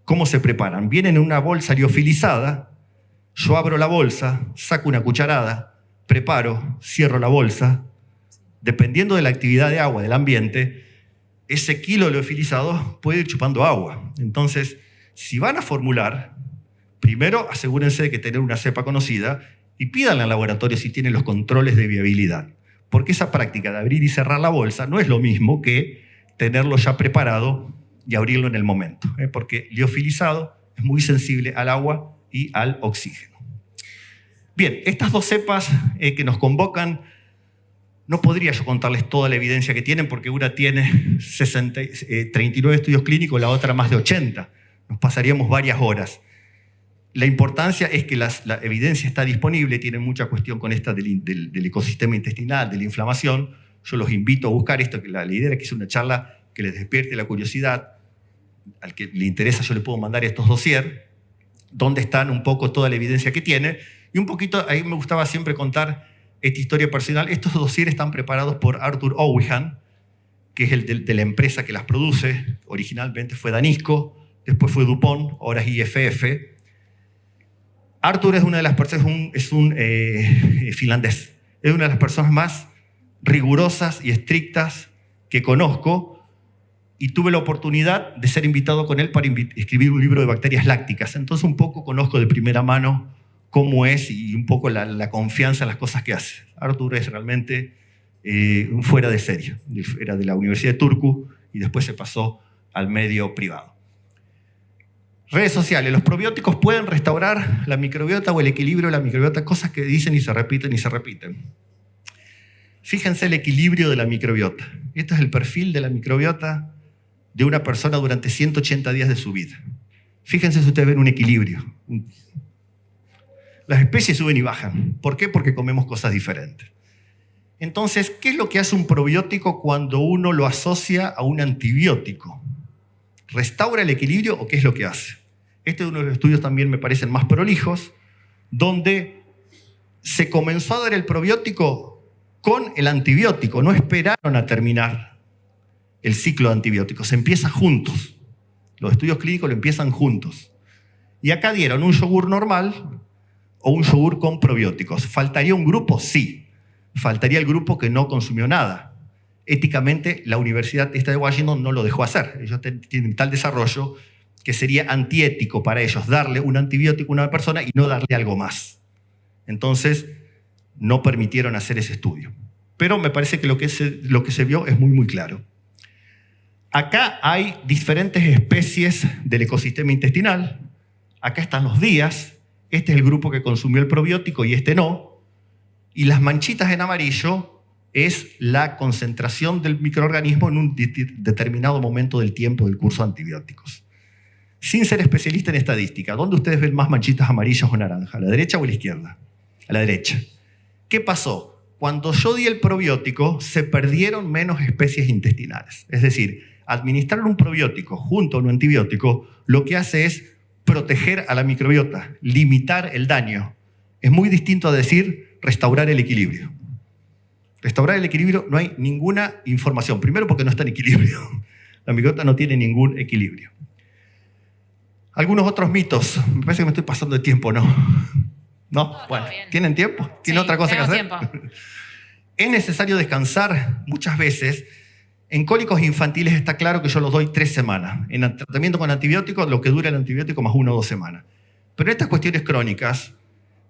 ¿cómo se preparan? Vienen en una bolsa liofilizada, yo abro la bolsa, saco una cucharada, preparo, cierro la bolsa. Dependiendo de la actividad de agua del ambiente, ese kilo liofilizado puede ir chupando agua. Entonces, si van a formular, primero asegúrense de que tener una cepa conocida y pídanle al laboratorio si tienen los controles de viabilidad. Porque esa práctica de abrir y cerrar la bolsa no es lo mismo que tenerlo ya preparado y abrirlo en el momento. Porque liofilizado es muy sensible al agua y al oxígeno. Bien, estas dos cepas que nos convocan, no podría yo contarles toda la evidencia que tienen, porque una tiene 39 estudios clínicos, la otra más de 80. Nos pasaríamos varias horas. La importancia es que la evidencia está disponible, tienen mucha cuestión con esta del ecosistema intestinal, de la inflamación. Yo los invito a buscar esto, que la idea era que es una charla que les despierte la curiosidad. Al que le interesa yo le puedo mandar estos dossiers, donde están un poco toda la evidencia que tiene. Y un poquito, ahí me gustaba siempre contar esta historia personal. Estos dossiers están preparados por Arthur Owihan, que es el de la empresa que las produce. Originalmente fue Danisco, después fue DuPont, ahora es IFF. Arthur es una de las personas, es un finlandés. Es una de las personas más rigurosas y estrictas que conozco, y tuve la oportunidad de ser invitado con él para escribir un libro de bacterias lácticas. Entonces un poco conozco de primera mano cómo es y un poco la confianza en las cosas que hace. Arthur es realmente un fuera de serie. Era de la Universidad de Turku y después se pasó al medio privado. Redes sociales. Los probióticos pueden restaurar la microbiota o el equilibrio de la microbiota, cosas que dicen y se repiten y se repiten. Fíjense el equilibrio de la microbiota. Este es el perfil de la microbiota de una persona durante 180 días de su vida. Fíjense si ustedes ven un equilibrio. Las especies suben y bajan. ¿Por qué? Porque comemos cosas diferentes. Entonces, ¿qué es lo que hace un probiótico cuando uno lo asocia a un antibiótico? ¿Restaura el equilibrio o qué es lo que hace? Este es uno de los estudios también me parecen más prolijos, donde se comenzó a dar el probiótico con el antibiótico. No esperaron a terminar el ciclo de antibióticos. Se empieza juntos. Los estudios clínicos lo empiezan juntos. Y acá dieron un yogur normal o un yogur con probióticos. ¿Faltaría un grupo? Sí. Faltaría el grupo que no consumió nada. Éticamente, la Universidad esta de Washington no lo dejó hacer. Ellos tienen tal desarrollo que sería antiético para ellos darle un antibiótico a una persona y no darle algo más. Entonces, no permitieron hacer ese estudio. Pero me parece que lo que se vio es muy, muy claro. Acá hay diferentes especies del ecosistema intestinal. Acá están los días. Este es el grupo que consumió el probiótico y este no. Y las manchitas en amarillo es la concentración del microorganismo en un determinado momento del tiempo del curso de antibióticos. Sin ser especialista en estadística, ¿dónde ustedes ven más manchitas amarillas o naranjas? ¿A la derecha o a la izquierda? A la derecha. ¿Qué pasó? Cuando yo di el probiótico, se perdieron menos especies intestinales. Es decir, administrar un probiótico junto a un antibiótico lo que hace es proteger a la microbiota, limitar el daño. Es muy distinto a decir restaurar el equilibrio. Restaurar el equilibrio no hay ninguna información. Primero porque no está en equilibrio. La microbiota no tiene ningún equilibrio. Algunos otros mitos. Me parece que me estoy pasando de tiempo, ¿no? ¿No? Bueno, ¿tienen tiempo? ¿Tienen otra cosa que hacer? Tiempo. Es necesario descansar muchas veces. En cólicos infantiles está claro que yo los doy 3 semanas. En el tratamiento con antibióticos, lo que dura el antibiótico más 1 o 2 semanas. Pero en estas cuestiones crónicas,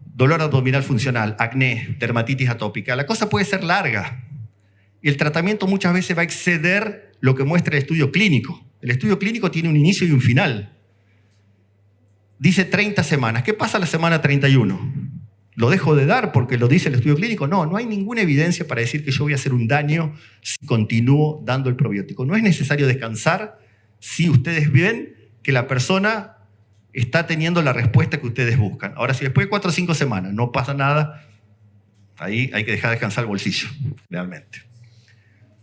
dolor abdominal funcional, acné, dermatitis atópica, la cosa puede ser larga. Y el tratamiento muchas veces va a exceder lo que muestra el estudio clínico. El estudio clínico tiene un inicio y un final. Dice 30 semanas. ¿Qué pasa a la semana 31? ¿Lo dejo de dar porque lo dice el estudio clínico? No, no hay ninguna evidencia para decir que yo voy a hacer un daño si continúo dando el probiótico. No es necesario descansar si ustedes ven que la persona está teniendo la respuesta que ustedes buscan. Ahora, si después de 4 o 5 semanas no pasa nada, ahí hay que dejar descansar el bolsillo, realmente.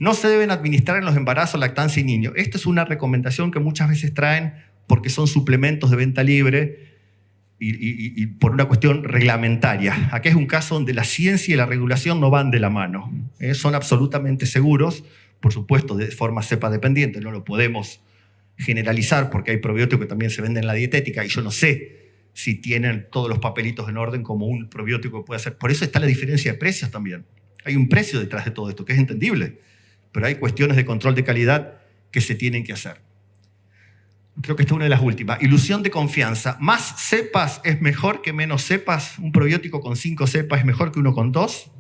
No se deben administrar en los embarazos, lactancia y niños. Esto es una recomendación que muchas veces traen porque son suplementos de venta libre y por una cuestión reglamentaria. Aquí es un caso donde la ciencia y la regulación no van de la mano. Son absolutamente seguros, por supuesto, de forma cepa dependiente. No lo podemos generalizar porque hay probióticos que también se venden en la dietética y yo no sé si tienen todos los papelitos en orden como un probiótico que puede hacer. Por eso está la diferencia de precios también. Hay un precio detrás de todo esto que es entendible, pero hay cuestiones de control de calidad que se tienen que hacer. Creo que esta es una de las últimas. Ilusión de confianza. Más cepas es mejor que menos cepas. Un probiótico con 5 cepas es mejor que uno con 2.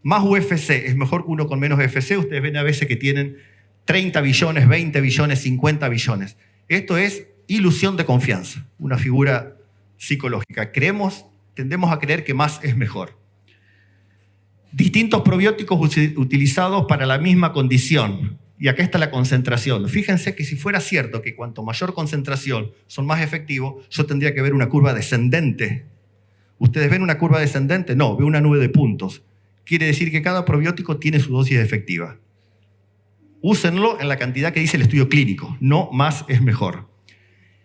Más UFC es mejor que uno con menos UFC. Ustedes ven a veces que tienen 30 billones, 20 billones, 50 billones. Esto es ilusión de confianza, una figura psicológica. Tendemos a creer que más es mejor. Distintos probióticos utilizados para la misma condición. Y acá está la concentración. Fíjense que si fuera cierto que cuanto mayor concentración son más efectivos, yo tendría que ver una curva descendente. ¿Ustedes ven una curva descendente? No, veo una nube de puntos. Quiere decir que cada probiótico tiene su dosis efectiva. Úsenlo en la cantidad que dice el estudio clínico. No más es mejor.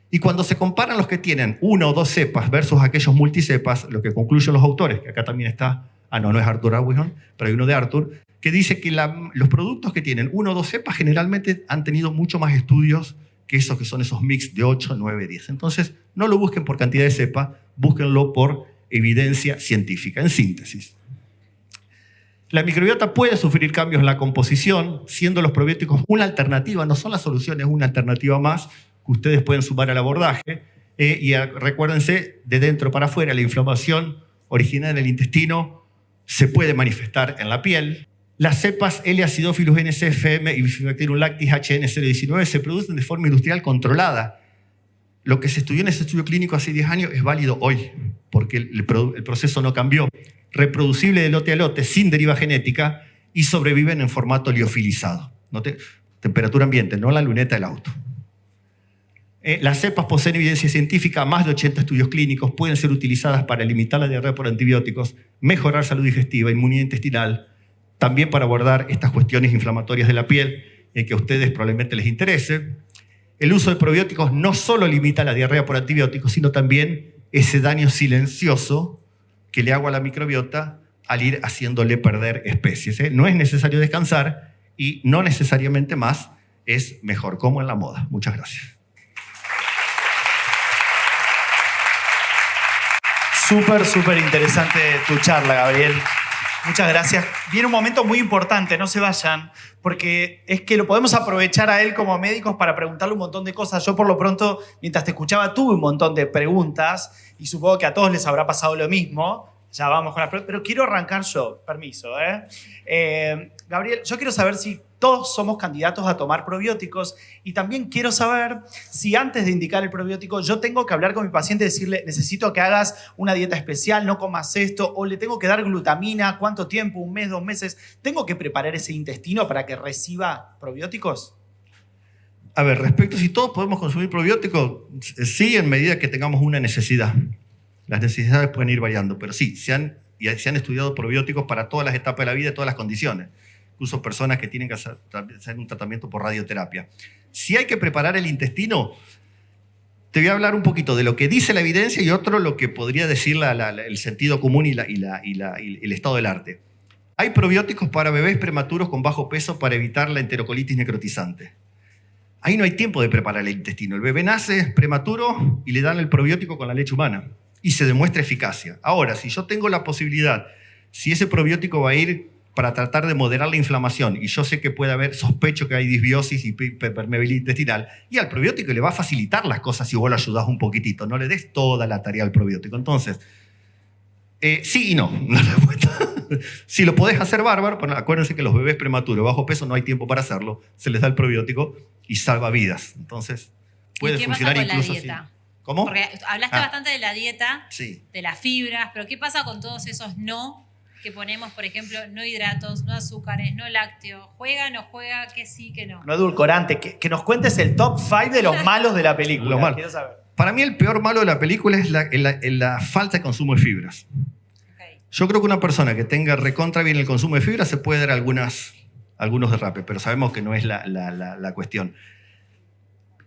Y cuando se comparan los que tienen 1 o 2 cepas versus aquellos multicepas, lo que concluyen los autores, que acá también está, no es Arthur Awihon, pero hay uno de Arthur, que dice que los productos que tienen 1 o 2 cepas generalmente han tenido mucho más estudios que esos que son esos mix de 8, 9, 10. Entonces, no lo busquen por cantidad de cepa, búsquenlo por evidencia científica. En síntesis, la microbiota puede sufrir cambios en la composición, siendo los probióticos una alternativa, no son las soluciones, una alternativa más que ustedes pueden sumar al abordaje. Y recuérdense, de dentro para afuera, la inflamación originada en el intestino se puede manifestar en la piel. Las cepas L-Acidophilus NCFM y Bifidobacterium lactis HN019 se producen de forma industrial controlada. Lo que se estudió en ese estudio clínico hace 10 años es válido hoy, porque el proceso no cambió. Reproducible de lote a lote, sin deriva genética, y sobreviven en formato liofilizado. Temperatura ambiente, no la luneta del auto. Las cepas poseen evidencia científica, más de 80 estudios clínicos, pueden ser utilizadas para limitar la diarrea por antibióticos, mejorar salud digestiva, inmunidad intestinal, también para abordar estas cuestiones inflamatorias de la piel, que a ustedes probablemente les interese. El uso de probióticos no solo limita la diarrea por antibióticos, sino también ese daño silencioso que le hago a la microbiota al ir haciéndole perder especies. No es necesario descansar y no necesariamente más es mejor, como en la moda. Muchas gracias. Súper interesante tu charla, Gabriel. Muchas gracias. Viene un momento muy importante, no se vayan, porque es que lo podemos aprovechar a él como médicos para preguntarle un montón de cosas. Yo por lo pronto, mientras te escuchaba, tuve un montón de preguntas y supongo que a todos les habrá pasado lo mismo. Ya vamos con las preguntas, pero quiero arrancar yo, permiso. Gabriel, yo quiero saber si todos somos candidatos a tomar probióticos y también quiero saber si antes de indicar el probiótico yo tengo que hablar con mi paciente y decirle necesito que hagas una dieta especial, no comas esto, o le tengo que dar glutamina, ¿cuánto tiempo? ¿1 mes, 2 meses? ¿Tengo que preparar ese intestino para que reciba probióticos? A ver, respecto a si todos podemos consumir probióticos, sí, en medida que tengamos una necesidad. Las necesidades pueden ir variando, pero sí, se han estudiado probióticos para todas las etapas de la vida y todas las condiciones. Incluso personas que tienen que hacer un tratamiento por radioterapia. Si hay que preparar el intestino, te voy a hablar un poquito de lo que dice la evidencia y otro lo que podría decir el sentido común y el estado del arte. Hay probióticos para bebés prematuros con bajo peso para evitar la enterocolitis necrotizante. Ahí no hay tiempo de preparar el intestino. El bebé nace prematuro y le dan el probiótico con la leche humana y se demuestra eficacia. Ahora, si yo tengo la posibilidad, si ese probiótico va a ir para tratar de moderar la inflamación, y yo sé que puede haber, sospecho que hay disbiosis y permeabilidad intestinal, y al probiótico le va a facilitar las cosas si vos lo ayudás un poquitito, no le des toda la tarea al probiótico. Entonces, sí y no, la respuesta. Si lo podés hacer bárbaro, pero acuérdense que los bebés prematuros bajo peso no hay tiempo para hacerlo, se les da el probiótico y salva vidas. Entonces, puede funcionar ¿Qué pasa con incluso la dieta? así. ¿Cómo? Porque hablaste bastante de la dieta, Sí. de las fibras, pero ¿qué pasa con todos esos no que ponemos, por ejemplo, no hidratos, no azúcares, no lácteos? ¿Juega, no juega? ¿Qué sí, qué no? No edulcorante. Que nos cuentes el top 5 de los malos de la película. Los malos. Quiero saber. Para mí el peor malo de la película es la falta de consumo de fibras. Okay. Yo creo que una persona que tenga recontra bien el consumo de fibras se puede dar algunos derrapes, pero sabemos que no es la cuestión.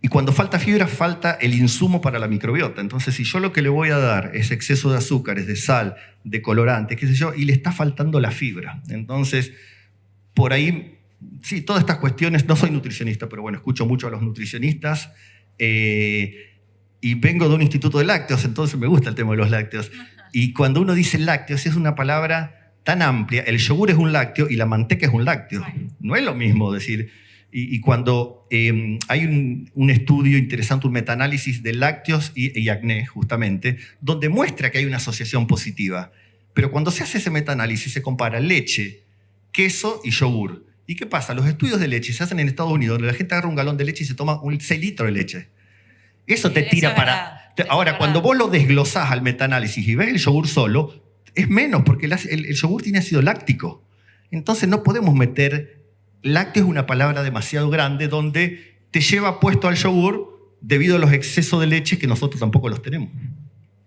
Y cuando falta fibra, falta el insumo para la microbiota. Entonces, si yo lo que le voy a dar es exceso de azúcares, de sal, de colorantes, qué sé yo, y le está faltando la fibra. Entonces, por ahí, sí, todas estas cuestiones, no soy nutricionista, pero bueno, escucho mucho a los nutricionistas, y vengo de un instituto de lácteos, entonces me gusta el tema de los lácteos. Y cuando uno dice lácteos, es una palabra tan amplia. El yogur es un lácteo y la manteca es un lácteo. No es lo mismo decir... Y cuando hay un estudio interesante, un metaanálisis de lácteos y acné, justamente, donde muestra que hay una asociación positiva. Pero cuando se hace ese metaanálisis, se compara leche, queso y yogur. ¿Y qué pasa? Los estudios de leche se hacen en Estados Unidos, donde la gente agarra un galón de leche y se toma 6 litros de leche. Eso te tira para... Ahora, cuando vos lo desglosás al metaanálisis y ves el yogur solo, es menos, porque el yogur tiene ácido láctico. Entonces no podemos meter... Lácteo es una palabra demasiado grande donde te lleva puesto al yogur debido a los excesos de leche que nosotros tampoco los tenemos.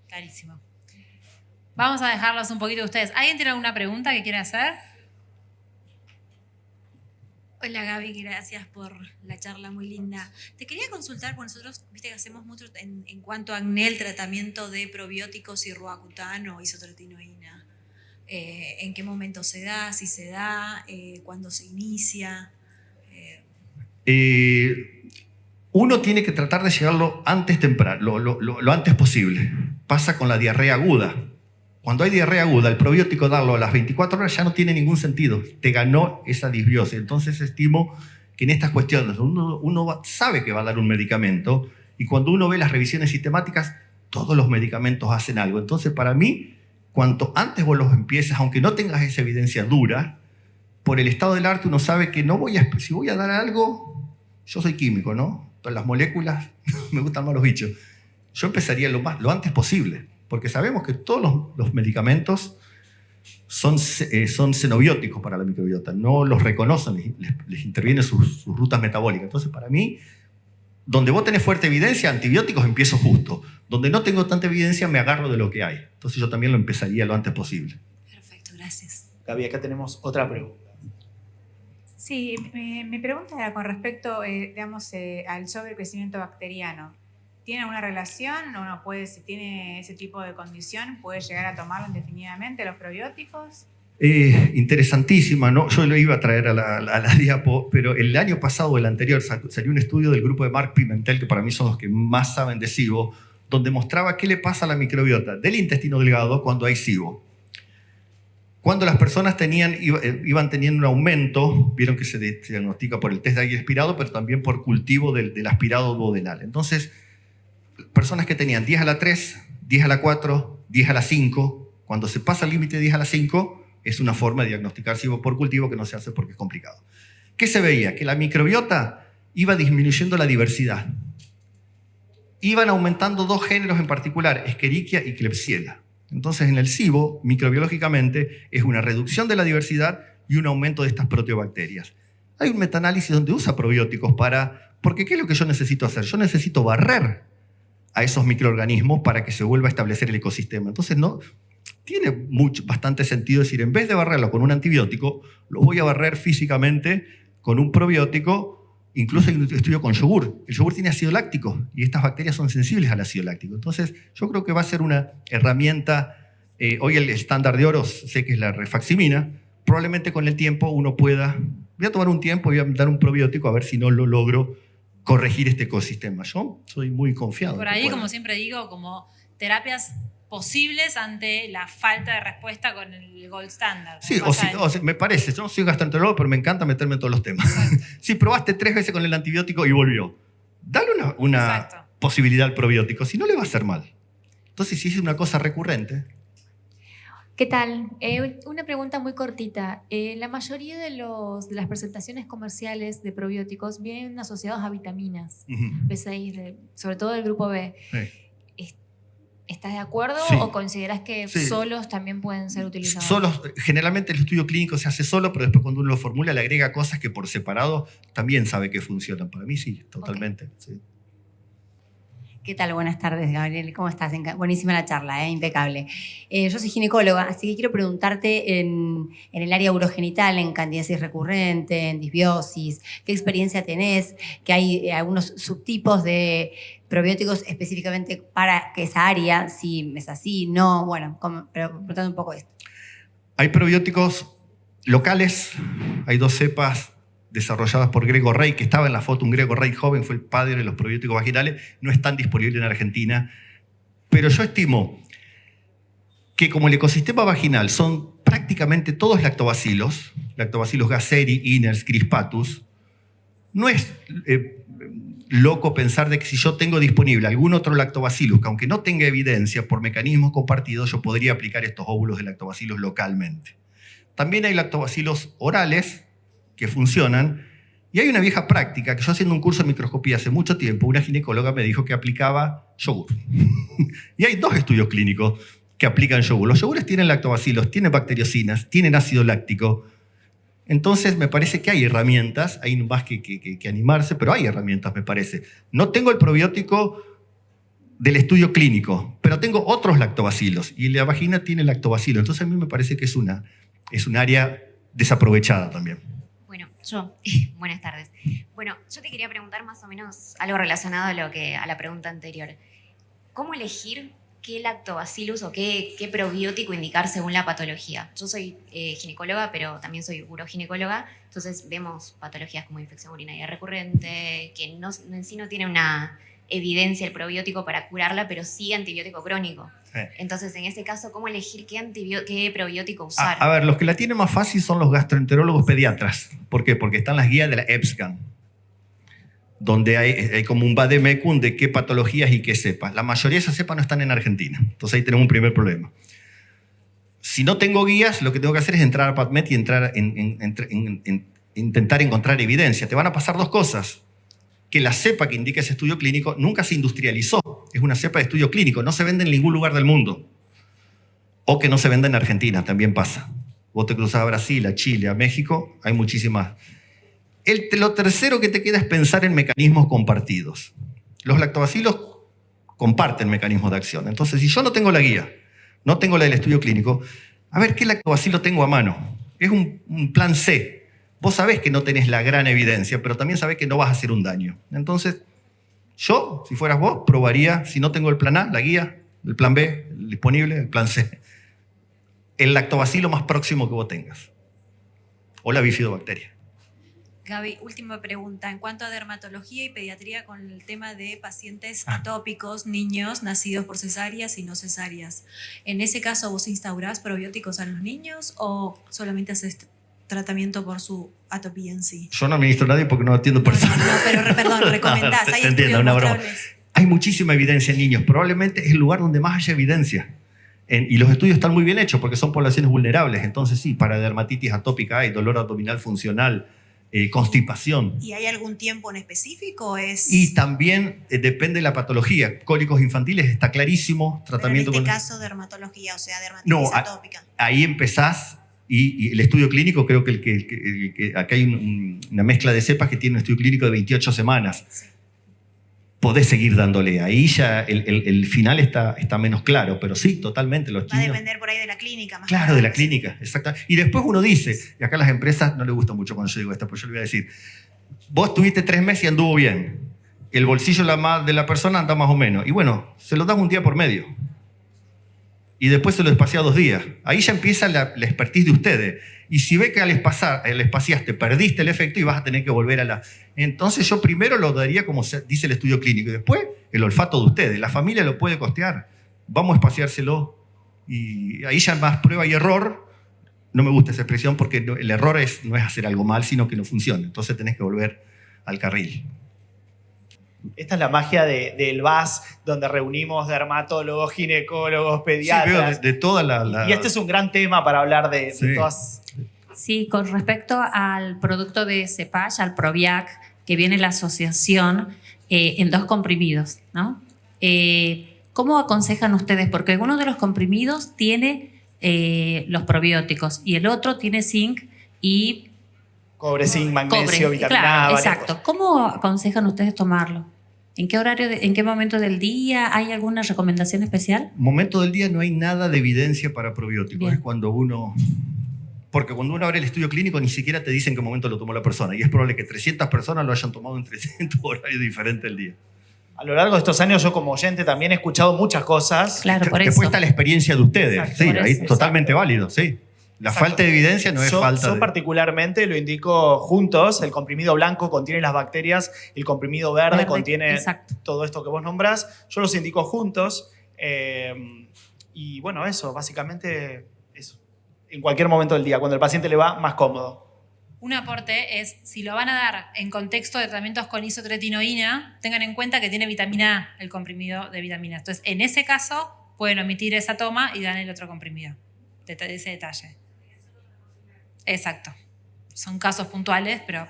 Clarísimo. Vamos a dejarlos un poquito a ustedes. ¿Alguien tiene alguna pregunta que quiera hacer? Hola Gaby, gracias por la charla muy linda. Te quería consultar, porque nosotros viste que hacemos mucho en cuanto a acné, el tratamiento de probióticos y Roacutan o isotretinoína. ¿En qué momento se da? Si se da, ¿cuándo se inicia? Uno tiene que tratar de llegarlo antes temprano, lo antes posible. Pasa con la diarrea aguda. Cuando hay diarrea aguda, el probiótico darlo a las 24 horas ya no tiene ningún sentido. Te ganó esa disbiosis. Entonces estimo que en estas cuestiones uno sabe que va a dar un medicamento y cuando uno ve las revisiones sistemáticas, todos los medicamentos hacen algo. Entonces para mí, cuanto antes vos los empieces, aunque no tengas esa evidencia dura, por el estado del arte uno sabe que si voy a dar algo, yo soy químico, ¿no? Entonces las moléculas, me gustan más los bichos. Yo empezaría lo antes posible, porque sabemos que todos los medicamentos son xenobióticos para la microbiota, no los reconocen, les intervienen sus rutas metabólicas. Entonces para mí, donde vos tenés fuerte evidencia, antibióticos empiezo justo. Donde no tengo tanta evidencia, me agarro de lo que hay. Entonces yo también lo empezaría lo antes posible. Perfecto, gracias. Gaby, acá tenemos otra pregunta. Sí, mi pregunta era con respecto, al sobrecrecimiento bacteriano. ¿Tiene alguna relación? ¿Uno puede, si tiene ese tipo de condición, puede llegar a tomarlo indefinidamente, los probióticos? Interesantísima, ¿no? Yo lo iba a traer a la diapo, pero el año pasado o el anterior salió un estudio del grupo de Mark Pimentel, que para mí son los que más saben de SIBO, donde mostraba qué le pasa a la microbiota del intestino delgado cuando hay SIBO. Cuando las personas iban teniendo un aumento, vieron que se diagnostica por el test de aire expirado, pero también por cultivo del aspirado duodenal. Entonces, personas que tenían 10 a la 3, 10 a la 4, 10 a la 5, cuando se pasa el límite de 10 a la 5, es una forma de diagnosticar SIBO por cultivo que no se hace porque es complicado. ¿Qué se veía? Que la microbiota iba disminuyendo la diversidad. Iban aumentando 2 géneros en particular, Escherichia y Klebsiella. Entonces, en el SIBO, microbiológicamente, es una reducción de la diversidad y un aumento de estas proteobacterias. Hay un metaanálisis donde usa probióticos porque ¿qué es lo que yo necesito hacer? Yo necesito barrer a esos microorganismos para que se vuelva a establecer el ecosistema. Entonces, no tiene bastante sentido decir, en vez de barrerlo con un antibiótico, lo voy a barrer físicamente con un probiótico Incluso hay un estudio con yogur. El yogur tiene ácido láctico y estas bacterias son sensibles al ácido láctico. Entonces, yo creo que va a ser una herramienta. Hoy el estándar de oro sé que es la rifaximina. Probablemente con el tiempo uno pueda... Voy a tomar un tiempo y voy a dar un probiótico a ver si no lo logro corregir este ecosistema. Yo soy muy confiado. Por ahí, como siempre digo, como terapias posibles ante la falta de respuesta con el gold standard. Sí, o sea, me parece. Yo no soy gastroenterólogo, pero me encanta meterme en todos los temas. Si probaste 3 veces con el antibiótico y volvió, dale una posibilidad al probiótico, si no le va a hacer mal. Entonces, si es una cosa recurrente... ¿Qué tal? Una pregunta muy cortita. La mayoría de las presentaciones comerciales de probióticos vienen asociados a vitaminas, B6, sobre todo del grupo B. Sí. ¿Estás de acuerdo Sí. o consideras que solos también pueden ser utilizados? Solos, generalmente el estudio clínico se hace solo, pero después cuando uno lo formula le agrega cosas que por separado también sabe que funcionan. Para mí sí, totalmente. Okay. Sí. ¿Qué tal? Buenas tardes, Gabriel. ¿Cómo estás? Buenísima la charla, impecable. Yo soy ginecóloga, así que quiero preguntarte en el área urogenital, en candidiasis recurrente, en disbiosis, ¿qué experiencia tenés? Que hay algunos subtipos de probióticos específicamente para esa área, si es así, no, bueno, pero preguntando un poco esto. Hay probióticos locales, hay 2 cepas desarrolladas por Gregor Rey, que estaba en la foto, un Gregor Rey joven, fue el padre de los probióticos vaginales, no están disponibles en Argentina, pero yo estimo que como el ecosistema vaginal son prácticamente todos lactobacilos gasseri, iners, crispatus, no es loco pensar de que si yo tengo disponible algún otro lactobacillus, que aunque no tenga evidencia, por mecanismos compartidos, yo podría aplicar estos óvulos de lactobacillus localmente. También hay lactobacilos orales, que funcionan, y hay una vieja práctica que yo haciendo un curso de microscopía hace mucho tiempo, una ginecóloga me dijo que aplicaba yogur. Y hay 2 estudios clínicos que aplican yogur. Los yogures tienen lactobacilos, tienen bacteriocinas, tienen ácido láctico. Entonces me parece que hay herramientas, hay más que animarse, pero hay herramientas, me parece. No tengo el probiótico del estudio clínico, pero tengo otros lactobacilos, y la vagina tiene lactobacilo. Entonces a mí me parece que es un área desaprovechada también. Buenas tardes. Bueno, yo te quería preguntar más o menos algo relacionado a la pregunta anterior. ¿Cómo elegir qué lactobacillus o qué probiótico indicar según la patología? Yo soy ginecóloga, pero también soy uroginecóloga, entonces vemos patologías como infección urinaria recurrente, que en sí no tiene una evidencia el probiótico para curarla, pero sí antibiótico crónico. Entonces, en ese caso, ¿cómo elegir qué probiótico usar? A ver, los que la tienen más fácil son los gastroenterólogos pediatras. ¿Por qué? Porque están las guías de la EBSCAN, donde hay como un vademecum de qué patologías y qué cepas. La mayoría de esas cepas no están en Argentina. Entonces ahí tenemos un primer problema. Si no tengo guías, lo que tengo que hacer es entrar a PubMed y intentar encontrar evidencia. Te van a pasar 2 cosas. Que la cepa que indica ese estudio clínico nunca se industrializó. Es una cepa de estudio clínico, no se vende en ningún lugar del mundo. O que no se vende en Argentina, también pasa. Vos te cruzás a Brasil, a Chile, a México, hay muchísimas. Lo tercero que te queda es pensar en mecanismos compartidos. Los lactobacilos comparten mecanismos de acción. Entonces, si yo no tengo la guía, no tengo la del estudio clínico, a ver qué lactobacilo tengo a mano. Es un plan C. Vos sabés que no tenés la gran evidencia, pero también sabés que no vas a hacer un daño. Entonces, yo, si fueras vos, probaría, si no tengo el plan A, la guía, el plan B, el disponible, el plan C, el lactobacilo más próximo que vos tengas. O la bifidobacteria. Gaby, última pregunta. En cuanto a dermatología y pediatría con el tema de pacientes atópicos, niños nacidos por cesáreas y no cesáreas, ¿en ese caso vos instaurás probióticos a los niños o solamente haces tratamiento por su atopía en sí? Yo no administro a nadie porque no atiendo personas. No, pero perdón, recomendás. Te entiendo, una broma. Hay muchísima evidencia en niños. Probablemente es el lugar donde más haya evidencia. Y los estudios están muy bien hechos porque son poblaciones vulnerables. Entonces sí, para dermatitis atópica hay dolor abdominal funcional, constipación. ¿Y hay algún tiempo en específico? Y también depende de la patología. Cólicos infantiles está clarísimo. Tratamiento pero en este caso dermatología, o sea, dermatitis atópica. Ahí empezás. Y el estudio clínico, creo que acá hay una mezcla de cepas que tiene un estudio clínico de 28 semanas. Sí. Podés seguir dándole. Ahí ya el final está menos claro, pero sí, totalmente. Va a depender por ahí de la clínica. Más claro, de la clínica, exacto. Y después uno dice, y acá a las empresas no les gusta mucho cuando yo digo esto, pero yo le voy a decir, vos tuviste 3 meses y anduvo bien. El bolsillo de la persona anda más o menos. Y bueno, se lo das un día por medio. Y después se lo espacea 2 días. Ahí ya empieza la expertise de ustedes. Y si ve que al espaciaste, perdiste el efecto y vas a tener que volver a la... Entonces yo primero lo daría como dice el estudio clínico. Y después el olfato de ustedes. La familia lo puede costear. Vamos a espaciárselo. Y ahí ya más prueba y error. No me gusta esa expresión porque el error no es hacer algo mal, sino que no funciona. Entonces tenés que volver al carril. Esta es la magia del VAS, donde reunimos dermatólogos, ginecólogos, pediatras. Sí, veo de toda la... Y este es un gran tema para hablar de todas... Sí, con respecto al producto de Cepage, al Proviac, que viene la asociación en 2 comprimidos, ¿no? ¿Cómo aconsejan ustedes? Porque uno de los comprimidos tiene los probióticos y el otro tiene zinc y... Cobre, zinc, magnesio, vitamina claro, A. Exacto. ¿Cómo aconsejan ustedes tomarlo? ¿En qué horario, en qué momento del día? ¿Hay alguna recomendación especial? Momento del día no hay nada de evidencia para probióticos. Bien. Es cuando uno... Porque cuando uno abre el estudio clínico ni siquiera te dicen en qué momento lo tomó la persona. Y es probable que 300 personas lo hayan tomado en 300 horarios diferentes del día. A lo largo de estos años yo como oyente también he escuchado muchas cosas. Claro, por Después eso. está la experiencia de ustedes. Exacto, Sí, por ahí eso. totalmente Exacto. válido, sí. La Exacto. falta de evidencia no es falta Yo de... particularmente lo indico juntos. El comprimido blanco contiene las bacterias, el comprimido verde contiene exacto. todo esto que vos nombrás. Yo los indico juntos. Y bueno, eso, básicamente eso. En cualquier momento del día, cuando el paciente le va más cómodo. Un aporte es, si lo van a dar en contexto de tratamientos con isotretinoína, tengan en cuenta que tiene vitamina A, el comprimido de vitamina. Entonces, en ese caso, pueden omitir esa toma y dan el otro comprimido. Ese detalle. Exacto. Son casos puntuales, pero...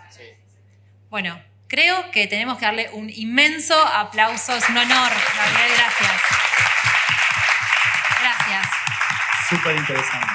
Bueno, creo que tenemos que darle un inmenso aplauso. Es un honor, Gabriel, gracias. Gracias. Súper interesante.